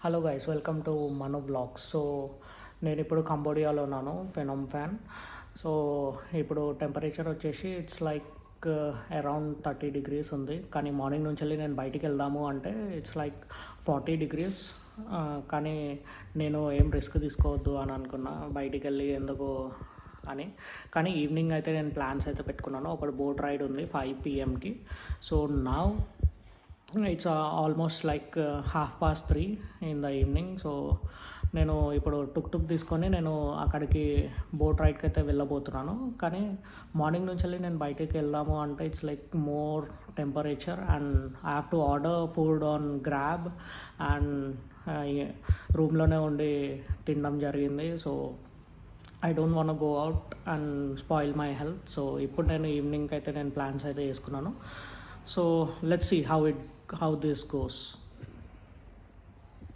Hello guys, welcome to Manu blogs. So నేను ఇప్పుడు కంబోడియాలో ఉన్నాను, ఫెనోమ్ ఫ్యాన్. సో ఇప్పుడు టెంపరేచర్ వచ్చేసి ఇట్స్ లైక్ అరౌండ్ 30 degrees ఉంది. కానీ మార్నింగ్ నుంచి వెళ్ళి నేను బయటికి వెళ్దాము అంటే ఇట్స్ లైక్ 40 degrees. కానీ నేను ఏం రిస్క్ తీసుకోవద్దు అని అనుకున్నా, బయటికి వెళ్ళి ఎందుకు అని. కానీ ఈవినింగ్ అయితే నేను ప్లాన్స్ అయితే పెట్టుకున్నాను. ఒకటి బోట్ రైడ్ ఉంది 5 PM. సో నా it's almost like 3:30 in the evening. So నేను ఇప్పుడు టుక్ తీసుకొని నేను అక్కడికి బోట్ రైడ్కి అయితే వెళ్ళబోతున్నాను. కానీ మార్నింగ్ నుంచి వెళ్ళి నేను బయటికి వెళ్దాము అంటే it's like more temperature and I have to order food on Grab and రూమ్లోనే ఉండి తినడం జరిగింది. So I don't want go out and spoil my health. So ఇప్పుడు నేను ఈవినింగ్కి అయితే నేను ప్లాన్స్ అయితే వేసుకున్నాను. So let's see how this goes.